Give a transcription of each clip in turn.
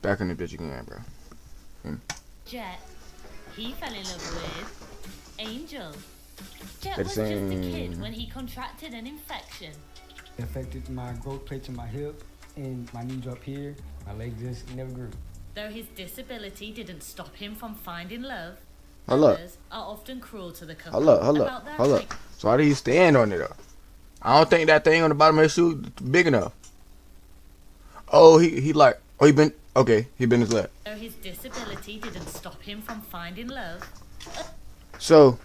Back in the bitch again, bro. Jet, he fell in love with Angel. Jet They're was just a saying- kid when he contracted an infection. It affected my growth plates in my hip and my knees up here. My legs just never grew. Though his disability didn't stop him from finding love, Hold up. others are often cruel to the couple. Hold about their up. height. So how do you stand on it though? I don't think that thing on the bottom of his shoe big enough. Oh, he been his left. Though his disability didn't stop him from finding love, So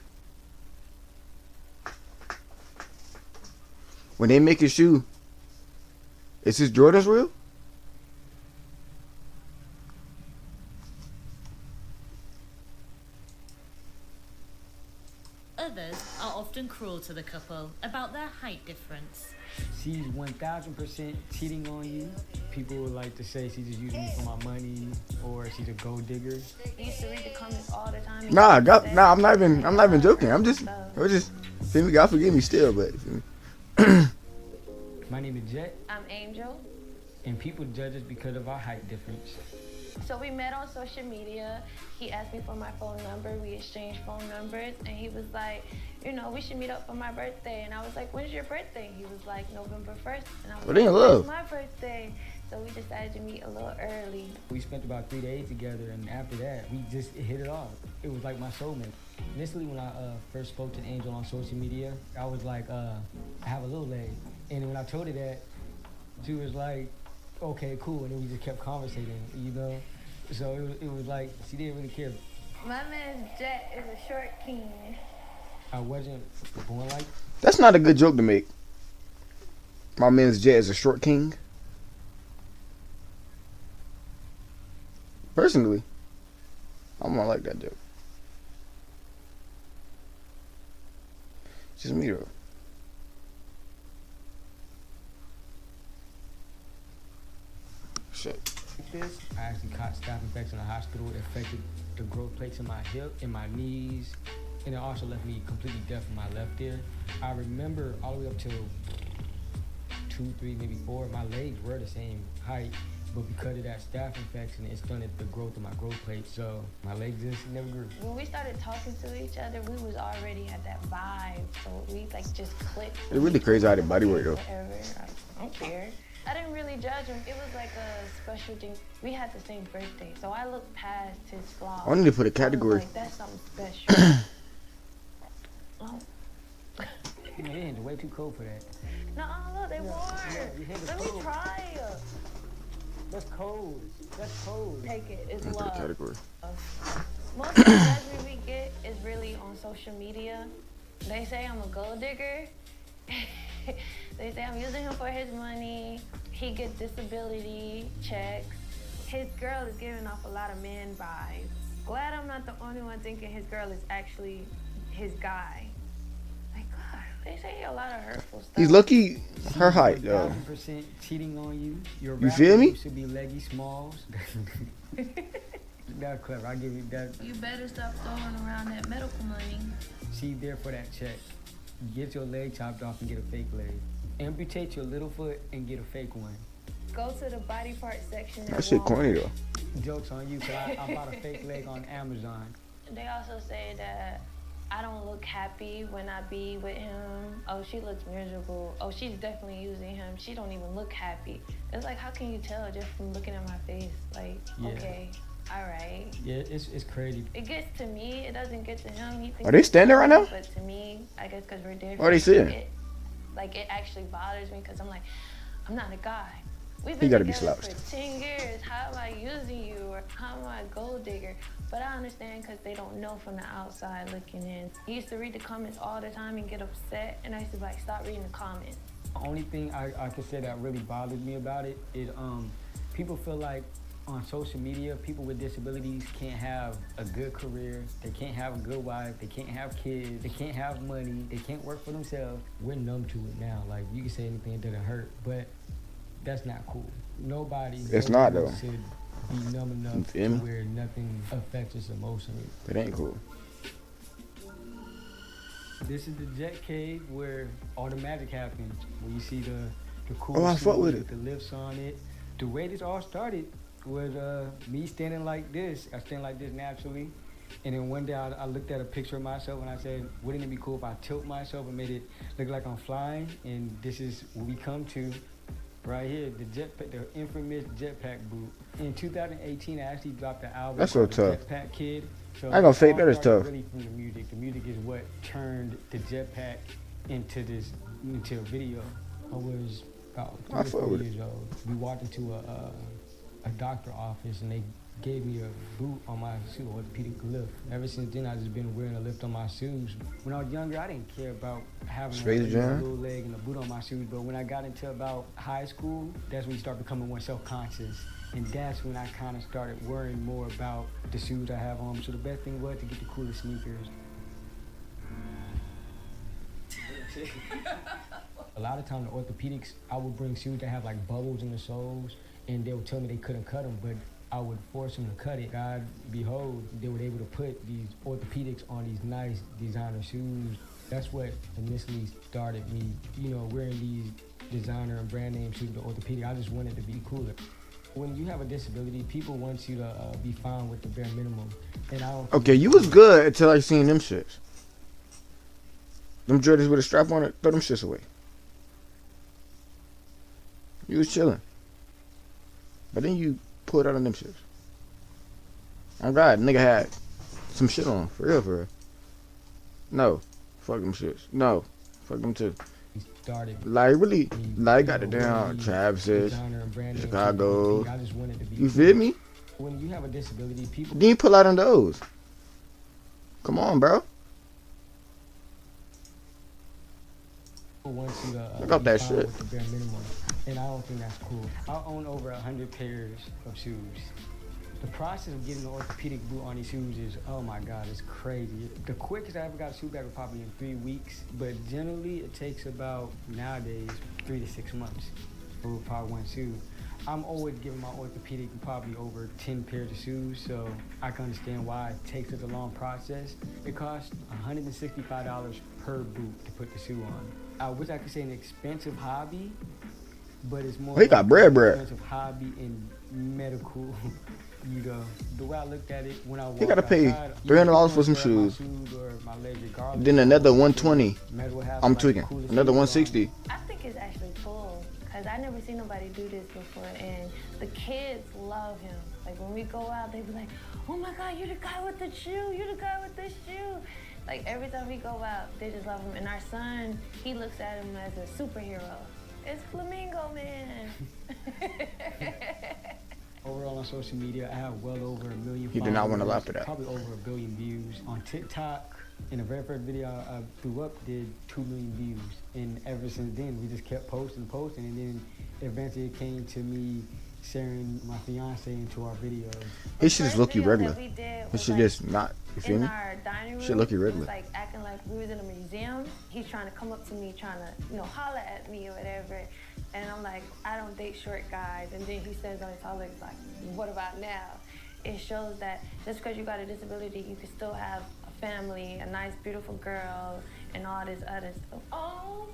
when they make his shoe, is his Jordans real? others are often cruel to the couple about their height difference. She's 1000% cheating on you. People would like to say she's just using me for my money or she's a gold digger. I used to read the comments all the time. I'm not even joking. I'm just feel me, God forgive me still, but feel me. My name is Jet, I'm Angel. and people judge us because of our height difference. So we met on social media. He asked me for my phone number. We exchanged phone numbers, and he was like, we should meet up for my birthday. And I was like, when's your birthday? He was like, November 1st. And I was Well, they in like, love. when's my birthday? So we decided to meet a little early. We spent about 3 days together, and after that, we just hit it off. It was like my soulmate. Initially, when I first spoke to Angel on social media, I was like, I have a little leg. And when I told her that, she was like, okay, cool. And then we just kept conversating, So it was like, she didn't really care. My man Jet is a short king. I wasn't born like. That's not a good joke to make. My man's Jet is a short king. Personally, I'm not like that joke. Just me though. Shit. This, I actually caught staph infection in the hospital. It affected the growth plates in my hip, in my knees, and it also left me completely deaf in my left ear. I remember all the way up till 2, 3, maybe 4, my legs were the same height, but because of that staph infection, it stunted the growth of my growth plates, so my legs just never grew. When we started talking to each other, we was already at that vibe. So we just clicked. It's really crazy how the body work though. Whatever. I don't care. I didn't really judge him. It was like a special thing. We had the same birthday, so I looked past his flaws. I need to put a I was category. like, that's something special. Oh. Your hands are way too cold for that. No, look, they warm. your hands are Let me cold. try. That's cold. That's cold. Take it. It's Put a love. category. Most of the judgment we get is really on social media. They say I'm a gold digger. They say I'm using him for his money. He gets disability checks. His girl is giving off a lot of man vibes. Glad I'm not the only one thinking his girl is actually his guy. Like, God, they say a lot of hurtful stuff. He's lucky her height though. 1000% cheating on you. Your You feel me? Should be leggy smalls. That's clever. I give you that. You better stop throwing around that medical money. She's there for that check. Get your leg chopped off and get a fake leg. Amputate your little foot and get a fake one. Go to the body part section. That shit corny though. Joke's on you, because I bought a fake leg on Amazon. They also say that I don't look happy when I be with him. Oh, she looks miserable. Oh, she's definitely using him. She don't even look happy. It's like, how can you tell just from looking at my face? Like, Yeah. okay, all right. Yeah, it's crazy. It gets to me. It doesn't get to him. He thinks Are they standing right now? But to me, I guess because we're different. What are they sitting? It actually bothers me because I'm like, I'm not a guy. We've He been gotta be together slouched. for 10 years. How am I using you? Or how am I a gold digger? But I understand because they don't know from the outside looking in. He used to read the comments all the time and get upset. And I used to be like, stop reading the comments. The only thing I could say that really bothered me about it is people feel like on social media, people with disabilities can't have a good career, they can't have a good wife, they can't have kids, they can't have money, they can't work for themselves. We're numb to it now. Like, you can say anything, it doesn't hurt, but that's not cool. Nobody It's not, though. should be numb enough You to feel me? where nothing affects us emotionally. It ain't cool. This is the Jet Cave where all the magic happens. Where you see the cool Oh, I fuck shoes with it. the lifts on it, The way this all started was me standing like this. I stand like this naturally. And then one day I looked at a picture of myself and I said, wouldn't it be cool if I tilt myself and made it look like I'm flying? And this is what we come to right here, the infamous jetpack boot. In 2018, I actually dropped the album That's so called tough. The Jetpack Kid. So I ain't gonna fake it that all is started tough. Really from the music. The music is what turned the jetpack into a video. I was about I 3 or fuck 4 with it. years old. We walked into a doctor office and they gave me a boot on my shoe, orthopedic lift. Ever since then, I've just been wearing a lift on my shoes. When I was younger, I didn't care about having Space a Jam? little leg and a boot on my shoes. But when I got into about high school, that's when you start becoming more self-conscious. And that's when I kind of started worrying more about the shoes I have on. So the best thing was to get the coolest sneakers. A lot of times the orthopedics, I would bring shoes that have like bubbles in the soles, and they would tell me they couldn't cut them, but I would force them to cut it. God behold, they were able to put these orthopedics on these nice designer shoes. That's what initially started me, wearing these designer and brand name shoes, the orthopedic. I just wanted to be cooler. When you have a disability, people want you to be fine with the bare minimum, and I don't. Okay, you was good until I seen them shits. Them Jordans with a strap on it, throw them shits away. You was chilling. But then you pulled out on them shits. Oh God, nigga had some shit on. For real, for real. No. Fuck them shits. No. Fuck them too. Started Like, really, like, got it down. Travis's, designer and brand name Chicago. shoes. I just wanted to be You feel me? When you have a disability, people Then you pull out on those. Come on, bro. want you to Look up be that fine shit. with the bare minimum, and I don't think that's cool. I own over 100 pairs of shoes. The process of getting an orthopedic boot on these shoes is, oh my God, it's crazy. The quickest I ever got a shoe bag was probably in 3 weeks, but generally it takes about, nowadays, 3 to 6 months for probably one shoe. I'm always giving my orthopedic probably over 10 pairs of shoes, so I can understand why it takes such a long process. It costs $165 per boot to put the shoe on. I wish I could say an expensive hobby, but it's more He got like bread, an bread. expensive hobby in medical. The way I looked at it when I walked He gotta pay outside, $300 for some people wear my shoes. or my legs regardless. Then another 120. Might as well have, I'm like, tweaking. coolest Another shoes on. 160. I think it's actually cool because I never seen nobody do this before, and the kids love him. Like when we go out, they be like, "Oh my God, you're the guy with the shoe! You're the guy with the shoe!" Like every time we go out, they just love him. And our son, he looks at him as a superhero. It's Flamingo Man. Overall on social media, I have well over 1 million He did not want to followers, laugh at that. Probably over 1 billion views. On TikTok, in the very first video I threw up, did 2 million views. And ever since then, we just kept posting, and then eventually it came to me sharing my fiance into our videos. His shit is low-key regular. His His shit just not, you feel in me? our dining room. Shit look He irregular. was like acting like we was in a museum. He's trying to come up to me, trying to, holler at me or whatever. And I'm like, I don't date short guys. And then he says on his holler, like, what about now? It shows that just because you got a disability, you can still have a family, a nice, beautiful girl, and all this other stuff. Oh,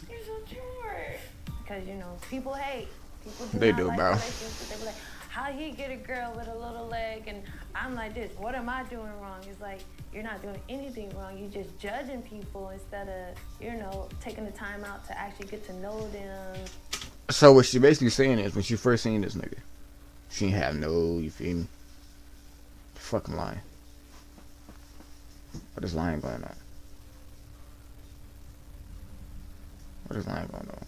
you're so short. Because, people hate. People They not do, like bro. relationships. They be like, how he get a girl with a little leg? And I'm like this, what am I doing wrong? It's like, you're not doing anything wrong. You're just judging people instead of, taking the time out to actually get to know them. So what she basically saying is, when she first seen this nigga, she ain't have no, you feel me? Fucking lying. What is lying going on? What is lying going on?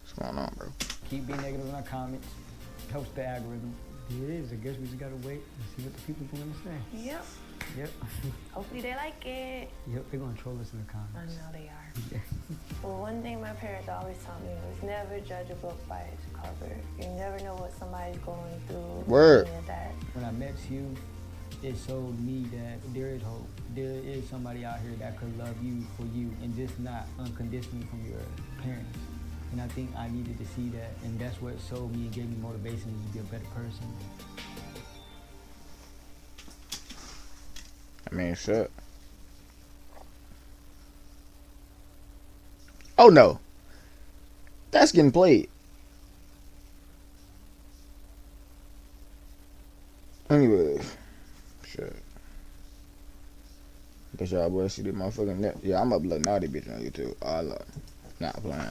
What's going on, bro? Keep being negative in our comments. Helps the algorithm. It is. I guess we just gotta wait and see what the people are going to say. Yep. Yep. Hopefully they like it. Yep, they're gonna troll us in the I comments. know they are. Yeah. Well, one thing my parents always taught me was never judge a book by its cover. You never know what somebody's going through. Word. Any of that. When I met you, it showed me that there is hope. There is somebody out here that could love you for you and just not unconditionally from your parents. And I think I needed to see that, and that's what showed me and gave me motivation to be a better person. I mean, shit. Oh no. That's getting played. Anyway, shit. Guess y'all boys see this motherfucking net. Yeah, I'm uploading all this bitch on YouTube. All up. Not playing.